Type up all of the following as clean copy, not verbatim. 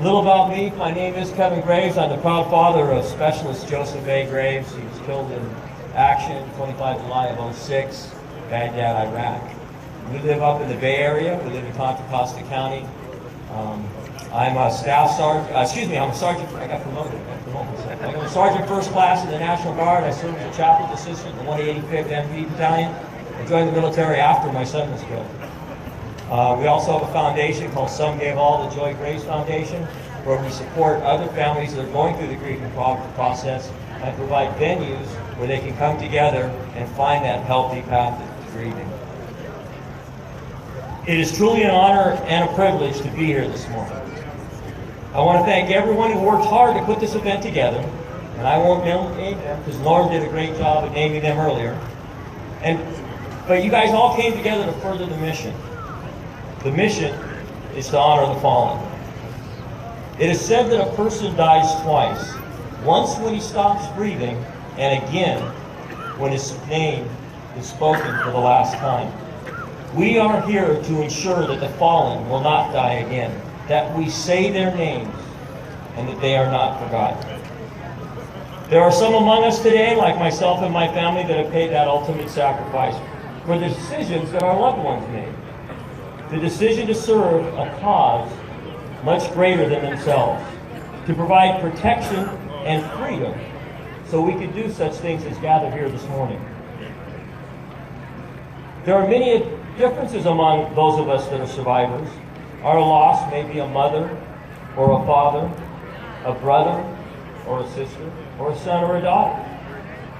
A little about me. My name is Kevin Graves. I'm the proud father of Specialist Joseph A. Graves. He was killed in action 25 July of '06, Baghdad, Iraq. We live up in the Bay Area. We live in Contra Costa County. I'm a staff sergeant, I'm a sergeant, I got promoted. I'm a sergeant first class in the National Guard. I served as a chaplain's assistant in the 185th MP Battalion. I joined the military after my son was killed. We also have a foundation called Some Gave All, the Joy Graves Foundation, where we support other families that are going through the grieving process and provide venues where they can come together and find that healthy path to grieving. It is truly an honor and a privilege to be here this morning. I want to thank everyone who worked hard to put this event together, and I won't name them because Norm did a great job of naming them earlier. But you guys all came together to further the mission. The mission is to honor the fallen. It is said that a person dies twice, once when he stops breathing, and again when his name is spoken for the last time. We are here to ensure that the fallen will not die again, that we say their names, and that they are not forgotten. There are some among us today, like myself and my family, that have paid that ultimate sacrifice for the decisions that our loved ones made. The decision to serve a cause much greater than themselves, to provide protection and freedom so we could do such things as gather here this morning. There are many differences among those of us that are survivors. Our loss may be a mother or a father, a brother or a sister, or a son or a daughter.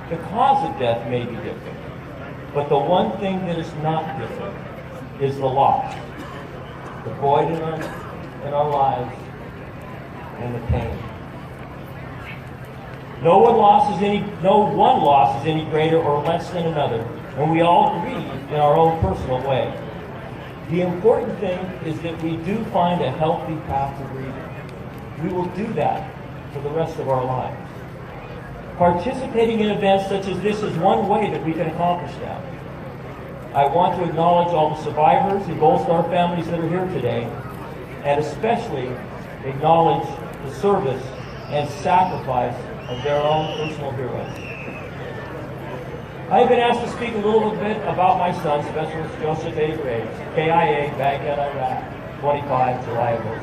The cause of death may be different, but the one thing that is not different is the loss, the void in our lives, and the pain. No one loss is any greater or less than another, and we all grieve in our own personal way. The important thing is that we do find a healthy path to grieving. We will do that for the rest of our lives. Participating in events such as this is one way that we can accomplish that. I want to acknowledge all the survivors and Gold Star families that are here today, and especially acknowledge the service and sacrifice of their own personal heroes. I have been asked to speak a little bit about my son, Specialist Joseph A. Graves, KIA, Baghdad, Iraq, 25 July of '06.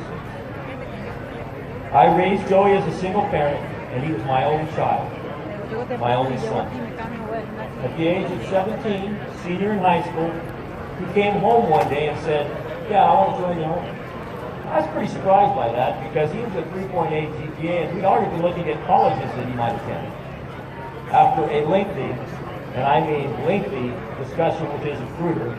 I raised Joey as a single parent, and he was my only child, my only son. At the age of 17, senior in high school, he came home one day and said, "Yeah, I want to join the Army." I was pretty surprised by that because he was a 3.8 GPA, and we'd already been looking at colleges that he might attend. After a lengthy, and I mean lengthy, discussion with his recruiter,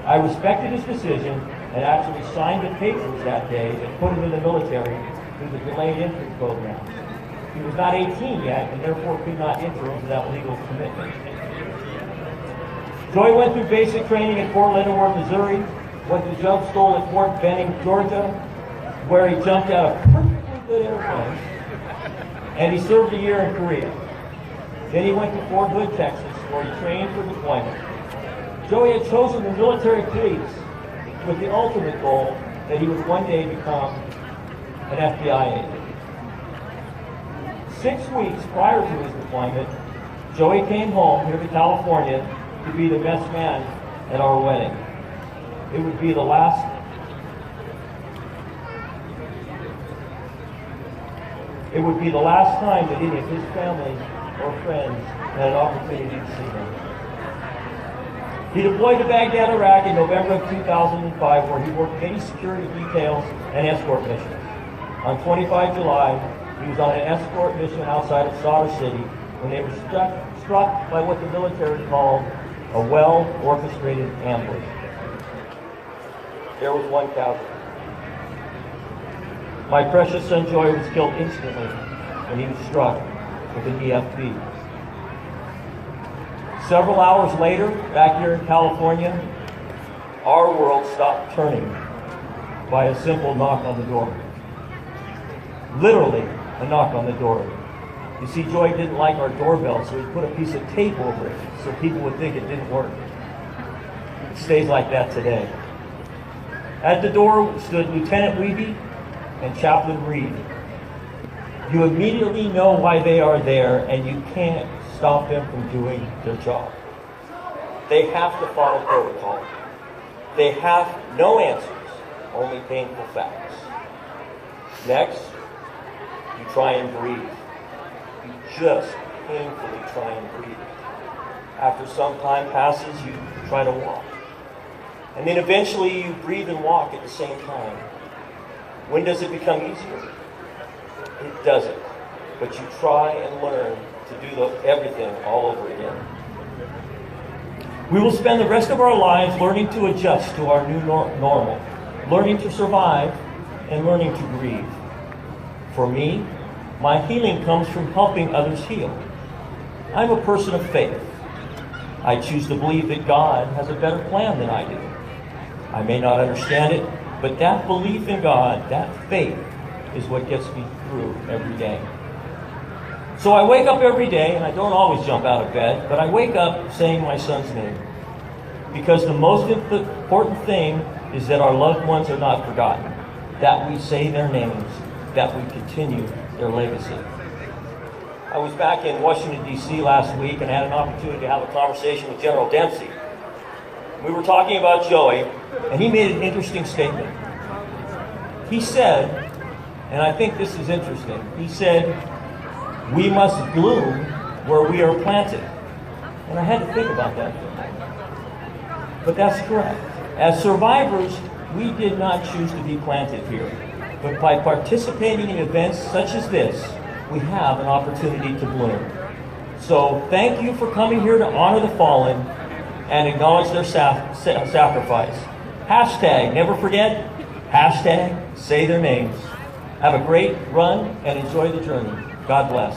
I respected his decision and actually signed the papers that day and put him in the military through the delayed entry program. He was not 18 yet and therefore could not enter into that legal commitment. Joey went through basic training at Fort Leavenworth, Missouri, went to jump school at Fort Benning, Georgia, where he jumped out of a perfectly good airplane, and he served a year in Korea. Then he went to Fort Hood, Texas, where he trained for deployment. Joey had chosen the military police with the ultimate goal that he would one day become an FBI agent. 6 weeks prior to his deployment, Joey came home here to California to be the best man at our wedding. It would be the last time that any of his family or friends had an opportunity to see him. He deployed to Baghdad, Iraq in November of 2005, where he worked many security details and escort missions. On 25 July, he was on an escort mission outside of Sadr City when they were struck by what the military called a well-orchestrated ambush. There was one casualty. My precious son Joey was killed instantly when he was struck with an EFB. Several hours later, back here in California, our world stopped turning by a simple knock on the door. Literally, a knock on the door. You see, Joy didn't like our doorbell, so he put a piece of tape over it so people would think it didn't work. It stays like that today. At the door stood Lieutenant Weeby, and Chaplain Reed. You immediately know why they are there, and you can't stop them from doing their job. They have to follow protocol. They have no answers, only painful facts. Next, you try and breathe. You just painfully try and breathe. After some time passes, you try to walk. And then eventually you breathe and walk at the same time. When does it become easier? It doesn't. But you try and learn to do everything all over again. We will spend the rest of our lives learning to adjust to our new normal, learning to survive, and learning to grieve. For me, my healing comes from helping others heal. I'm a person of faith. I choose to believe that God has a better plan than I do. I may not understand it, but that belief in God, that faith, is what gets me through every day. So I wake up every day, and I don't always jump out of bed, but I wake up saying my son's name. Because the most important thing is that our loved ones are not forgotten, that we say their names, that we continue their legacy. I was back in Washington, D.C. last week and had an opportunity to have a conversation with General Dempsey. We were talking about Joey, and he made an interesting statement. He said, and I think this is interesting, he said, we must bloom where we are planted. And I had to think about that. But that's correct. As survivors, we did not choose to be planted here. But by participating in events such as this, we have an opportunity to bloom. So thank you for coming here to honor the fallen and acknowledge their sacrifice. Hashtag, never forget, hashtag, say their names. Have a great run and enjoy the journey. God bless.